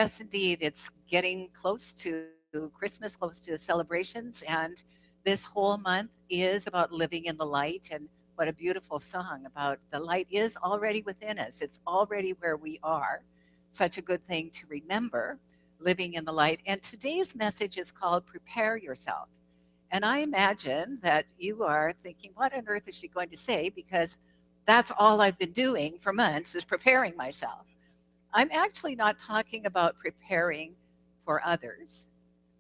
Yes, indeed. It's getting close to Christmas, close to celebrations, and this whole month is about living in the light. And what a beautiful song about the light is already within us. It's already where we are. Such a good thing to remember, living in the light. And today's message is called Prepare Yourself. And I imagine that you are thinking, what on earth is she going to say? Because that's all I've been doing for months is preparing myself. I'm actually not talking about preparing for others.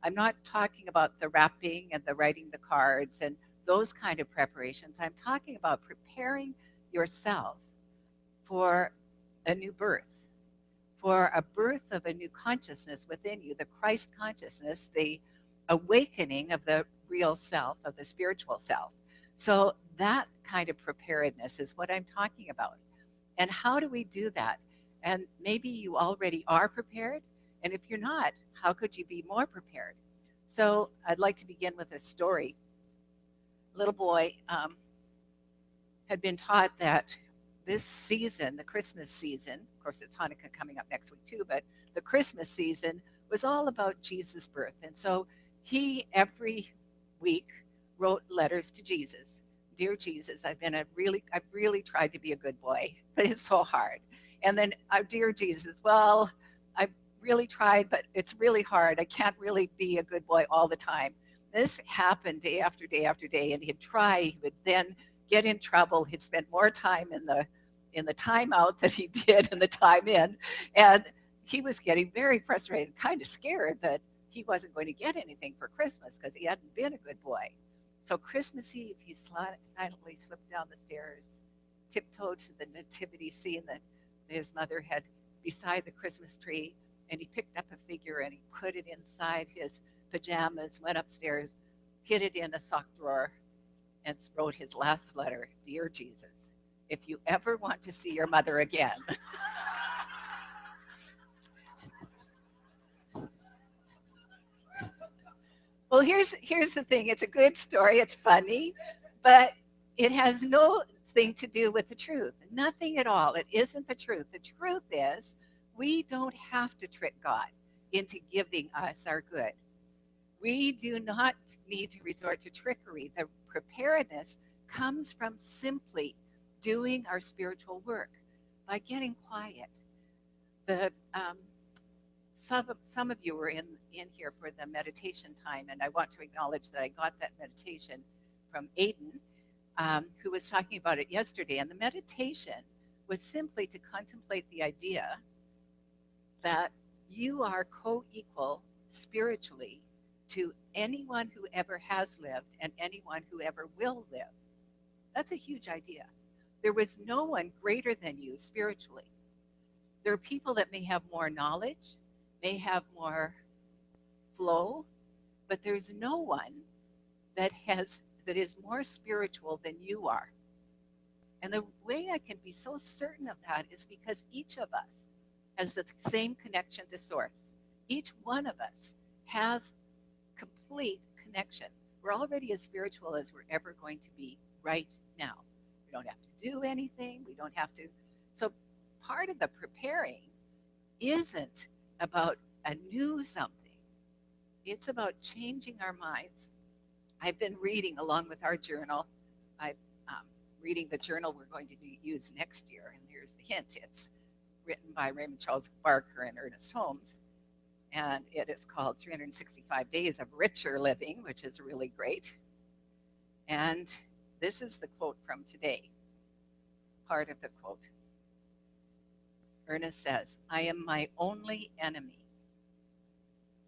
I'm not talking about the wrapping and the writing the cards and those kind of preparations. I'm talking about preparing yourself for a new birth, for a birth of a new consciousness within you, the Christ consciousness, the awakening of the real self, of the spiritual self. So that kind of preparedness is what I'm talking about. And how do we do that? And maybe you already are prepared. And if you're not, how could you be more prepared? So I'd like to begin with a story. A little boy had been taught that this season, the Christmas season, of course, it's Hanukkah coming up next week too, but the Christmas season was all about Jesus' birth. And so he, every week, wrote letters to Jesus. Dear Jesus, I've really tried to be a good boy, but it's so hard. And then, dear Jesus, well, I've really tried, but it's really hard. I can't really be a good boy all the time. This happened day after day after day, and he'd try. He would then get in trouble. He'd spend more time in the time out than he did in the time in, and he was getting very frustrated, kind of scared that he wasn't going to get anything for Christmas because he hadn't been a good boy. So Christmas Eve, he silently slipped down the stairs, tiptoed to the nativity scene that his mother had beside the Christmas tree, and he picked up a figure and he put it inside his pajamas, went upstairs, hid it in a sock drawer, and wrote his last letter. Dear Jesus, if you ever want to see your mother again. Well, here's the thing. It's a good story. It's funny, but it has no thing to do with the truth. Nothing at all. It isn't the truth. The truth is we don't have to trick God into giving us our good. We do not need to resort to trickery. The preparedness comes from simply doing our spiritual work by getting quiet. The some of you were in here for the meditation time, and I want to acknowledge that I got that meditation from Aiden, who was talking about it yesterday. And the meditation was simply to contemplate the idea that you are co-equal spiritually to anyone who ever has lived and anyone who ever will live. That's a huge idea. There was no one greater than you spiritually. There are people that may have more knowledge, may have more flow, but there's no one that is more spiritual than you are. And the way I can be so certain of that is because each of us has the same connection to source. Each one of us has complete connection. We're already as spiritual as we're ever going to be right now. We don't have to do anything. We don't have to. So part of the preparing isn't about a new something. It's about changing our minds. I've been reading along with our journal. I'm reading the journal we're going to use next year, and here's the hint. It's written by Raymond Charles Barker and Ernest Holmes, and it is called 365 Days of Richer Living, which is really great. And this is the quote from today, part of the quote. Ernest says, I am my only enemy.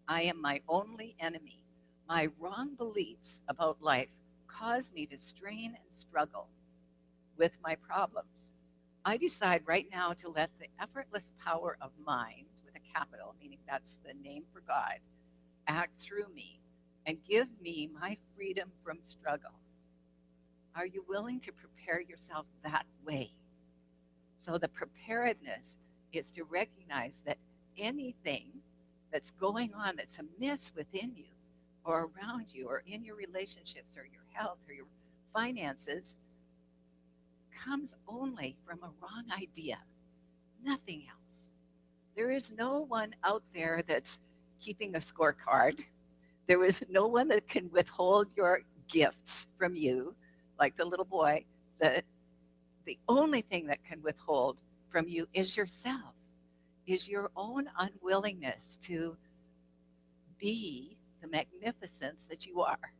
I am my only enemy. My wrong beliefs about life cause me to strain and struggle with my problems. I decide right now to let the effortless power of mind, with a capital, meaning that's the name for God, act through me and give me my freedom from struggle. Are you willing to prepare yourself that way? So the preparedness is to recognize that anything that's going on that's amiss within you or around you or in your relationships or your health or your finances comes only from a wrong idea, nothing else. There is no one out there that's keeping a scorecard. There is no one that can withhold your gifts from you, like the little boy. The only thing that can withhold from you is yourself, is your own unwillingness to be the magnificence that you are,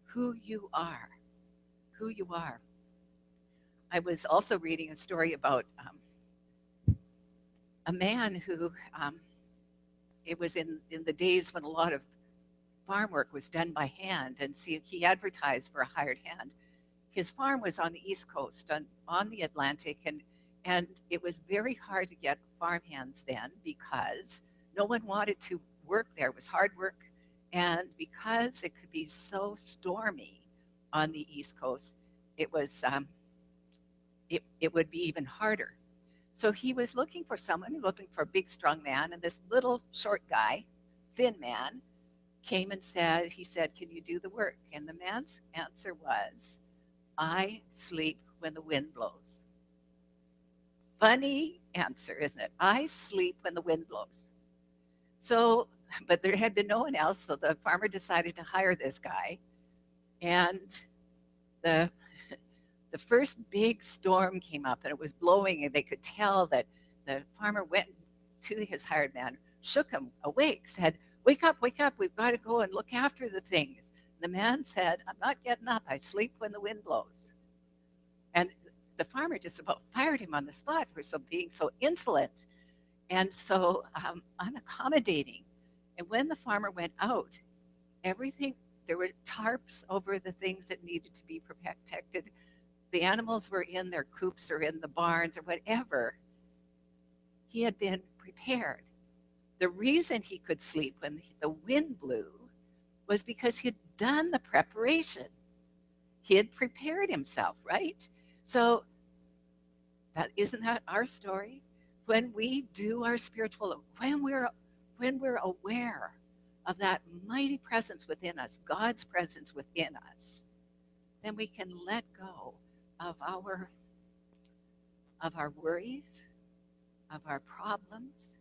who you are, who you are. I was also reading a story about a man who, it was in the days when a lot of farm work was done by hand, and see, he advertised for a hired hand. His farm was on the East Coast, on the Atlantic, and it was very hard to get farm hands then because no one wanted to work there. It was hard work, and because it could be so stormy on the East Coast, it was it would be even harder. So he was looking for someone, looking for a big, strong man, and this little short guy, thin man, came and said, he said, "Can you do the work?" And the man's answer was, "I sleep when the wind blows." Funny answer, isn't it? I sleep when the wind blows. So, but there had been no one else, so the farmer decided to hire this guy. And the the first big storm came up and it was blowing, and they could tell that the farmer went to his hired man, shook him awake, said, wake up, we've got to go and look after the things." The man said, "I'm not getting up, I sleep when the wind blows." And the farmer just about fired him on the spot for being so insolent and so unaccommodating. And when the farmer went out, everything, there were tarps over the things that needed to be protected. The animals were in their coops or in the barns or whatever. He had been prepared. The reason he could sleep when the wind blew was because he had done the preparation. He had prepared himself, right? So that isn't that our story? When we do our spiritual, when we're aware of that mighty presence within us, God's presence within us, then we can let go of our worries, of our problems.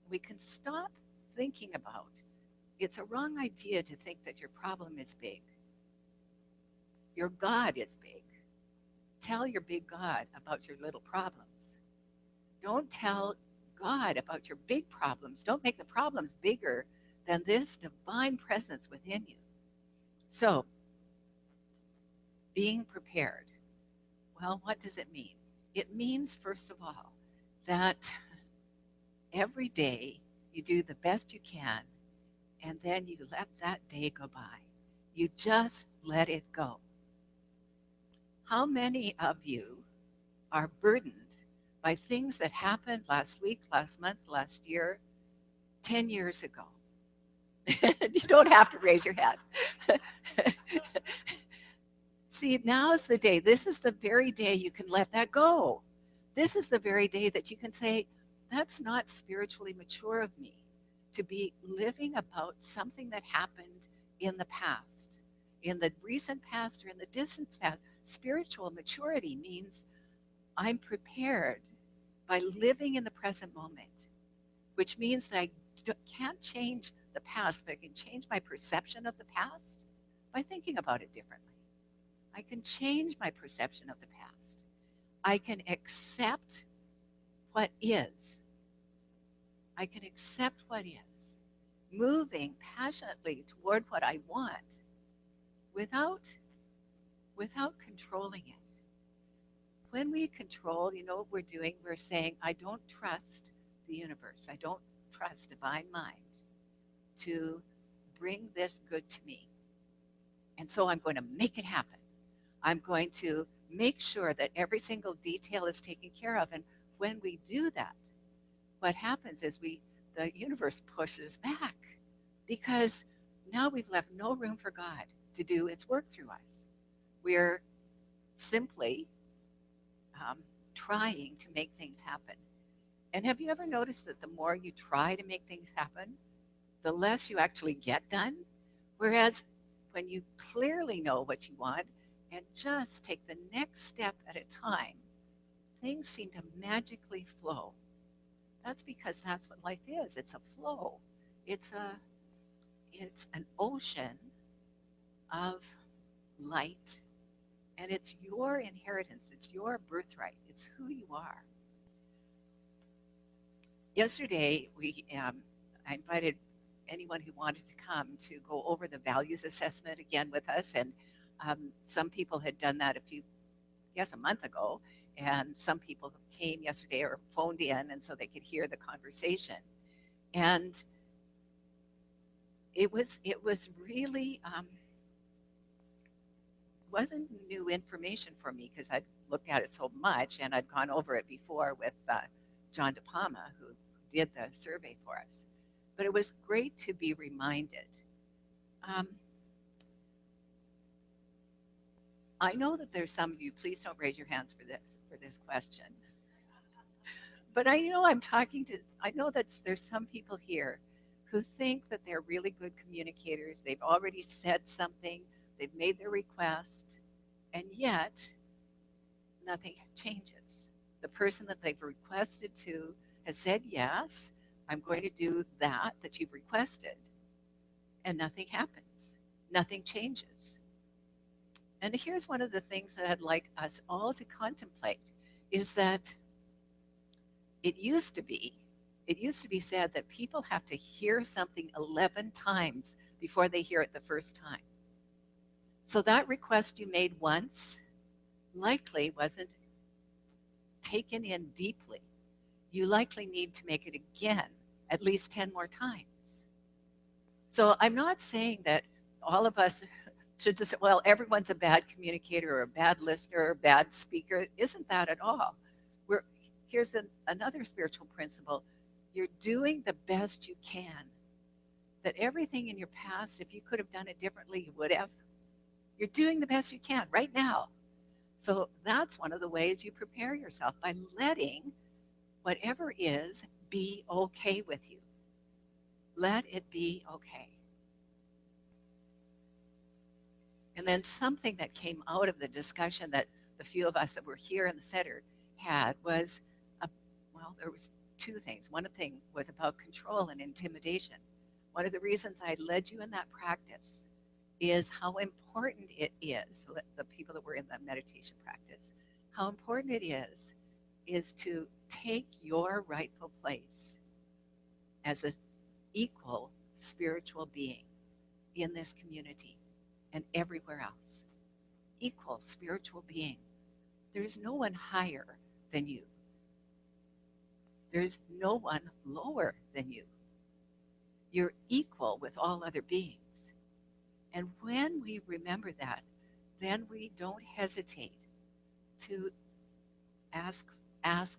We can stop thinking about, it's a wrong idea to think that your problem is big. Your God is big. Tell your big God about your little problems. Don't tell God about your big problems. Don't make the problems bigger than this divine presence within you. So, being prepared. Well, what does it mean? It means, first of all, that every day you do the best you can, and then you let that day go by. You just let it go. How many of you are burdened by things that happened last week, last month, last year, 10 years ago? You don't have to raise your hand. See, now is the day. This is the very day you can let that go. This is the very day that you can say, that's not spiritually mature of me to be living about something that happened in the past, in the recent past or in the distant past. Spiritual maturity means I'm prepared by living in the present moment, which means that I can't change the past, but I can change my perception of the past by thinking about it differently. I can change my perception of the past. I can accept what is. I can accept what is, moving passionately toward what I want without controlling it. When we control, you know what we're doing? We're saying, I don't trust the universe. I don't trust divine mind to bring this good to me. And so I'm going to make it happen. I'm going to make sure that every single detail is taken care of. And when we do that, what happens is the universe pushes back because now we've left no room for God to do its work through us. We're simply trying to make things happen. And have you ever noticed that the more you try to make things happen, the less you actually get done? Whereas when you clearly know what you want and just take the next step at a time, things seem to magically flow. That's because that's what life is. It's a flow. It's a it's an ocean of light, and it's your inheritance. It's your birthright. It's who you are. Yesterday, I invited anyone who wanted to come to go over the values assessment again with us, and some people had done that a month ago, and some people came yesterday or phoned in, and so they could hear the conversation. And it was really wasn't new information for me because I'd looked at it so much and I'd gone over it before with John De Palma, who did the survey for us. But it was great to be reminded. Um, I know that there's some of you. Please don't raise your hands for this question. But I know I'm talking to. I know that there's some people here who think that they're really good communicators. They've already said something. They've made their request, and yet nothing changes. The person that they've requested to has said, yes, I'm going to do that you've requested, and nothing happens. Nothing changes. And here's one of the things that I'd like us all to contemplate is that it used to be, it used to be said that people have to hear something 11 times before they hear it the first time. So that request you made once likely wasn't taken in deeply. You likely need to make it again at least 10 more times. So I'm not saying that all of us should just say, well, everyone's a bad communicator or a bad listener or a bad speaker. It isn't that at all. Here's another spiritual principle. You're doing the best you can. That everything in your past, if you could have done it differently, you would have. You're doing the best you can right now. So that's one of the ways you prepare yourself, by letting whatever is be okay with you. Let it be okay. And then something that came out of the discussion that the few of us that were here in the center had was, there was two things. One thing was about control and intimidation. One of the reasons I led you in that practice is how important it is, the people that were in the meditation practice, how important it is to take your rightful place as an equal spiritual being in this community and everywhere else. Equal spiritual being. There's no one higher than you. There's no one lower than you. You're equal with all other beings. And when we remember that, then we don't hesitate to ask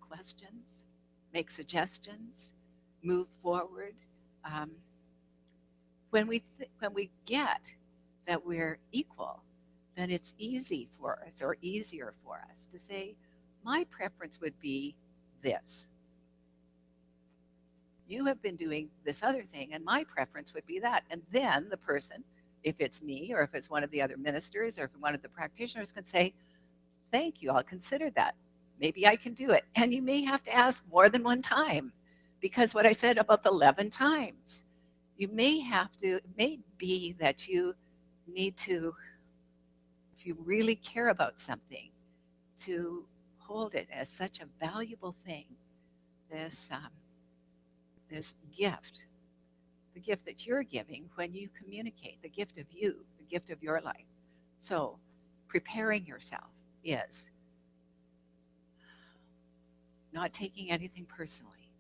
questions, make suggestions, move forward. When we get that we're equal, then it's easy for us, or easier for us, to say, my preference would be this. You have been doing this other thing, and my preference would be that. And then the person, if it's me or if it's one of the other ministers or if one of the practitioners, can say, thank you, I'll consider that. Maybe I can do it. And you may have to ask more than one time, because what I said about the 11 times, you may have to, it may be that you need to, if you really care about something, to hold it as such a valuable thing, this gift, the gift that you're giving when you communicate, the gift of you, the gift of your life. So preparing yourself is not taking anything personally,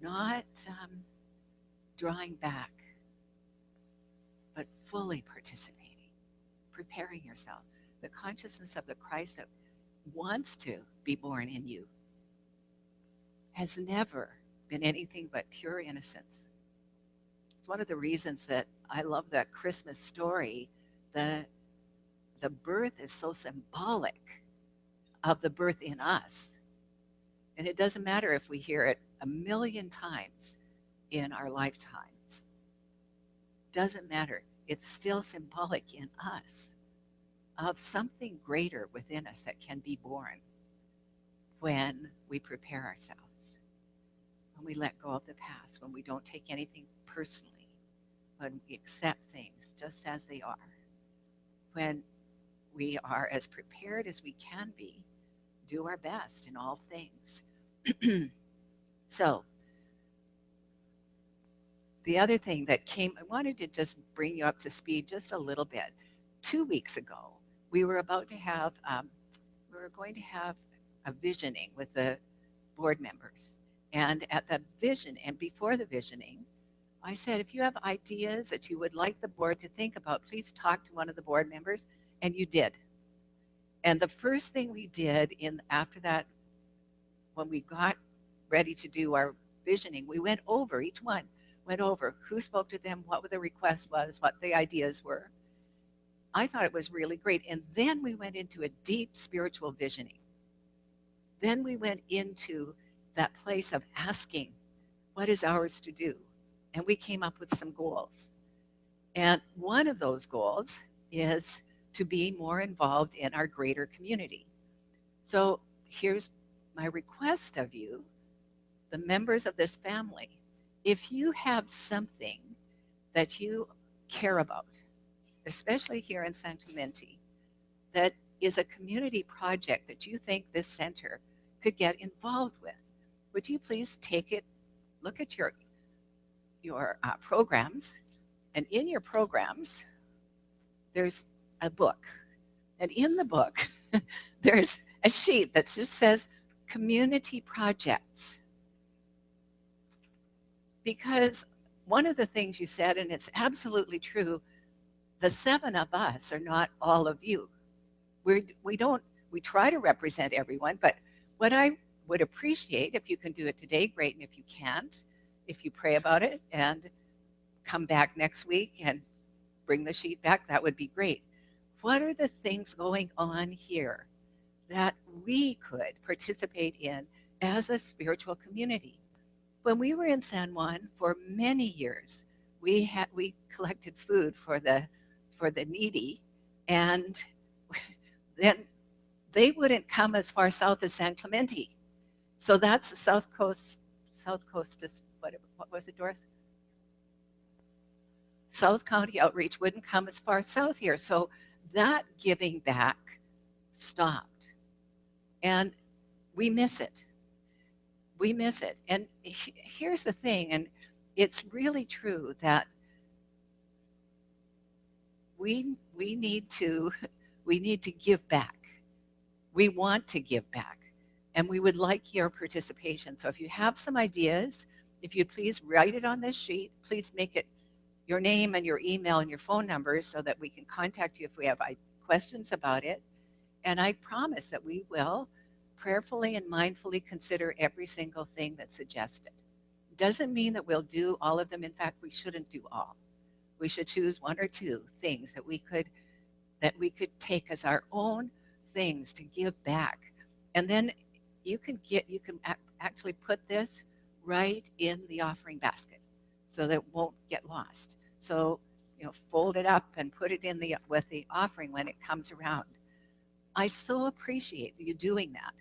not drawing back, but fully participating, preparing yourself. The consciousness of the Christ that wants to be born in you has never been anything but pure innocence. It's one of the reasons that I love that Christmas story. The birth is so symbolic of the birth in us. And it doesn't matter if we hear it a million times in our lifetimes. Doesn't matter. It's still symbolic in us of something greater within us that can be born when we prepare ourselves, when we let go of the past, when we don't take anything personally, when we accept things just as they are, when we are as prepared as we can be, do our best in all things. So, the other thing that came, I wanted to just bring you up to speed just a little bit. 2 weeks ago, we were about to have, we were going to have a visioning with the board members. And at the vision, and before the visioning, I said, if you have ideas that you would like the board to think about, please talk to one of the board members. And you did. And the first thing we did after that, when we got ready to do our visioning, we went over, each one went over who spoke to them, what the request was, what the ideas were. I thought it was really great. And then we went into a deep spiritual visioning. Then we went into that place of asking, what is ours to do? And we came up with some goals. And one of those goals is to be more involved in our greater community. So here's my request of you, the members of this family. If you have something that you care about, especially here in San Clemente, that is a community project that you think this center could get involved with, would you please take it, look at your programs, and in your programs, there's a book. And in the book, there's a sheet that just says community projects. Because one of the things you said, and it's absolutely true, the 7 of us are not all of you. We try to represent everyone, but what I would appreciate, if you can do it today, great, and if you can't, if you pray about it and come back next week and bring the sheet back, that would be great. What are the things going on here that we could participate in as a spiritual community? When we were in San Juan for many years, we collected food for the needy, and then they wouldn't come as far south as San Clemente. So that's the South Coast is, what was it, Doris? South County Outreach wouldn't come as far south here. So that giving back stopped. And we miss it. We miss it. And here's the thing, and it's really true that we need to give back. We want to give back. And we would like your participation. So if you have some ideas, if you'd please write it on this sheet, please make it your name and your email and your phone number so that we can contact you if we have questions about it. And I promise that we will prayerfully and mindfully consider every single thing that's suggested. Doesn't mean that we'll do all of them. In fact, we shouldn't do all. We should choose 1 or 2 things that we could take as our own things to give back. And then you can actually put this right in the offering basket so that it won't get lost. So, fold it up and put it in with the offering when it comes around. I so appreciate you doing that.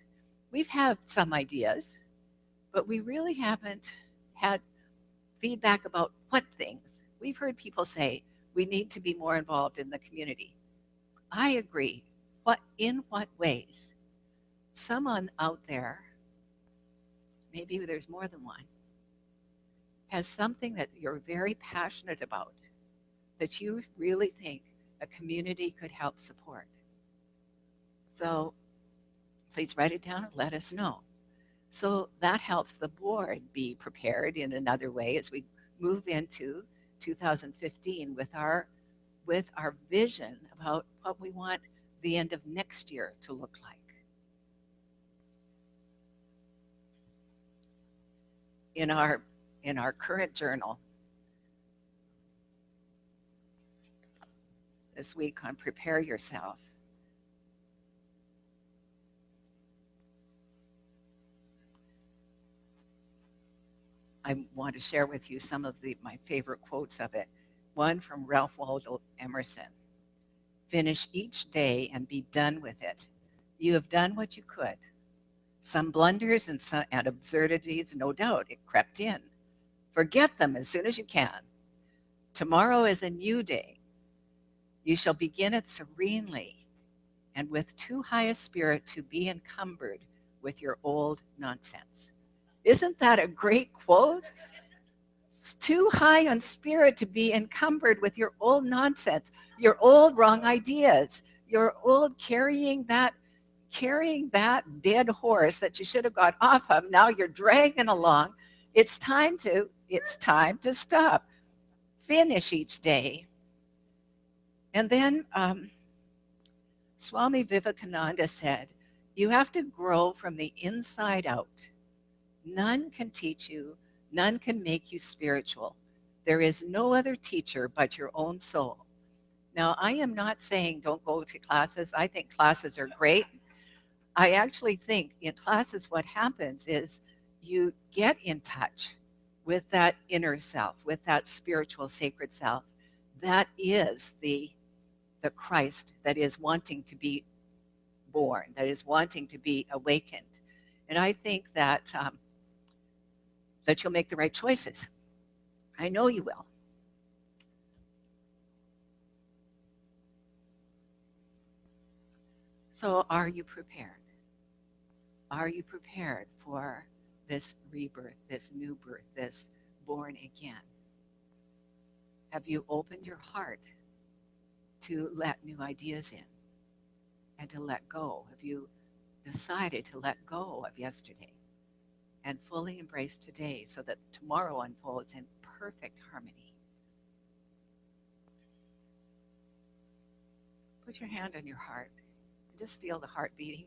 We've had some ideas, but we really haven't had feedback about what things. We've heard people say we need to be more involved in the community. I agree. In what ways? Someone out there, maybe there's more than one, has something that you're very passionate about that you really think a community could help support. So please write it down and let us know. So that helps the board be prepared in another way as we move into 2015 with our vision about what we want the end of next year to look like. In our current journal this week on Prepare Yourself, I want to share with you some of my favorite quotes of it. One from Ralph Waldo Emerson. Finish each day and be done with it. You have done what you could. Some blunders and absurdities, no doubt, it crept in. Forget them as soon as you can. Tomorrow is a new day. You shall begin it serenely and with too high a spirit to be encumbered with your old nonsense. Isn't that a great quote? It's too high on spirit to be encumbered with your old nonsense, your old wrong ideas, your old carrying that dead horse that you should have got off of. Now you're dragging along. It's time to stop. Finish each day. And then Swami Vivekananda said, you have to grow from the inside out. None can teach you, none can make you spiritual. There is no other teacher but your own soul. Now, I am not saying don't go to classes. I think classes are great. I actually think in classes what happens is you get in touch with that inner self, with that spiritual sacred self. That is the Christ that is wanting to be born, that is wanting to be awakened. And I think that that you'll make the right choices. I know you will. So are you prepared? Are you prepared for this rebirth, this new birth, this born again? Have you opened your heart to let new ideas in and to let go? Have you decided to let go of yesterday and fully embrace today so that tomorrow unfolds in perfect harmony? Put your hand on your heart and just feel the heart beating.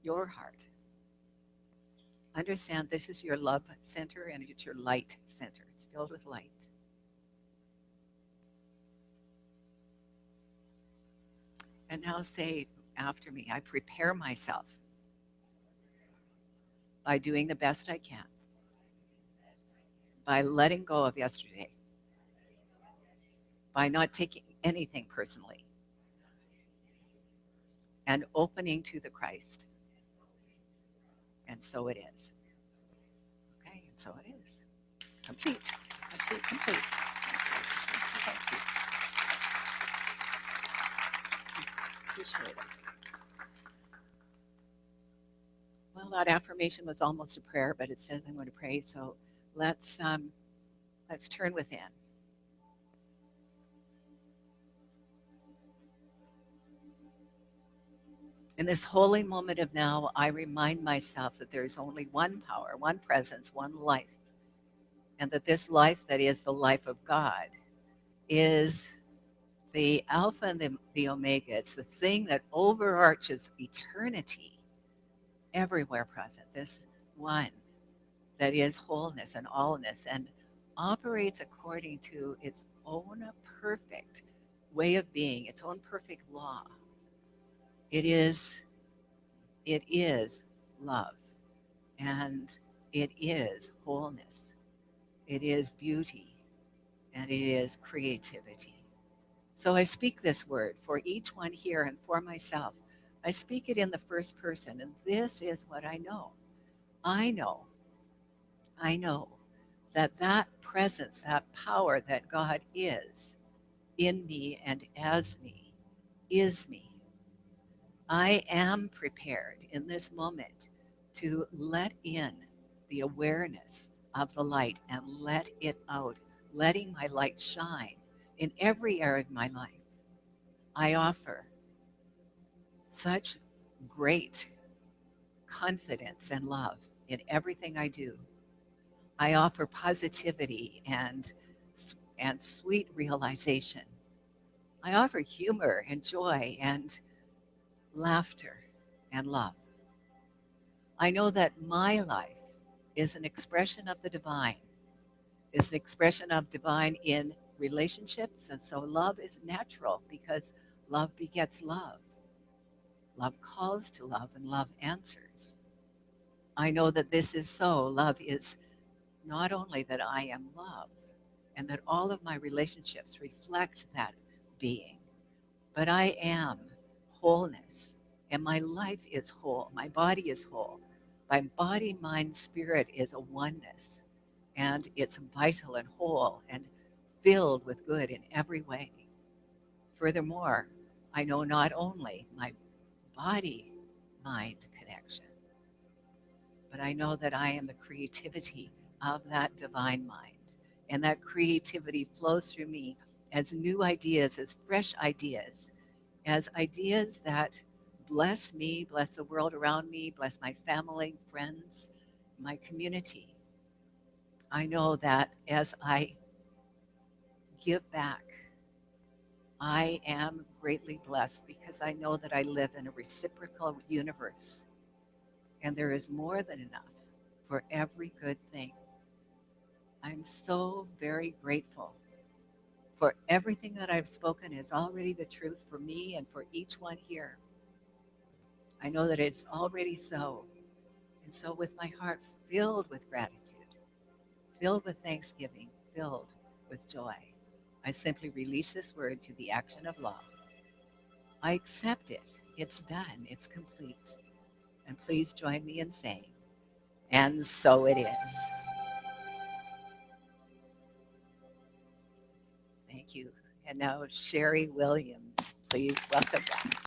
Your heart. Understand this is your love center and it's your light center. It's filled with light. And now say after me, I prepare myself by doing the best I can, by letting go of yesterday, by not taking anything personally, and opening to the Christ. And so it is. Okay, and so it is. Complete, complete, complete. Thank you. Appreciate it. Well, that affirmation was almost a prayer, but it says I'm going to pray. So let's turn within. In this holy moment of now, I remind myself that there is only one power, one presence, one life, and that this life that is the life of God is the Alpha and the Omega. It's the thing that overarches eternity, everywhere present. This one that is wholeness and allness and operates according to its own perfect way of being, its own perfect law. It is love, and it is wholeness. It is beauty, and it is creativity. So I speak this word for each one here and for myself. I speak it in the first person, and this is what I know. I know that presence, that power that God is in me and as me, is me. I am prepared in this moment to let in the awareness of the light and let it out, letting my light shine in every area of my life. I offer such great confidence and love in everything I do. I offer positivity and sweet realization. I offer humor and joy and laughter and love. I know that my life is an expression of the divine, is an expression of divine in relationships, and so love is natural because love begets love. Love calls to love, and love answers. I know that this is so. Love is not only that I am love, and that all of my relationships reflect that being, but I am wholeness, and my life is whole. My body is whole. My body, mind, spirit is a oneness, and it's vital and whole and filled with good in every way. Furthermore, I know not only my body mind connection, but I know that I am the creativity of that divine mind. And that creativity flows through me as new ideas, as fresh ideas, as ideas that bless me, bless the world around me, bless my family, friends, my community. I know that as I give back, I am greatly blessed because I know that I live in a reciprocal universe and there is more than enough for every good thing. I'm so very grateful for everything that I've spoken is already the truth for me and for each one here. I know that it's already so. And so, with my heart filled with gratitude, filled with thanksgiving, filled with joy, I simply release this word to the action of law. I accept it. It's done. It's complete. And please join me in saying, and so it is. Thank you. And now, Sherry Williams, please welcome back.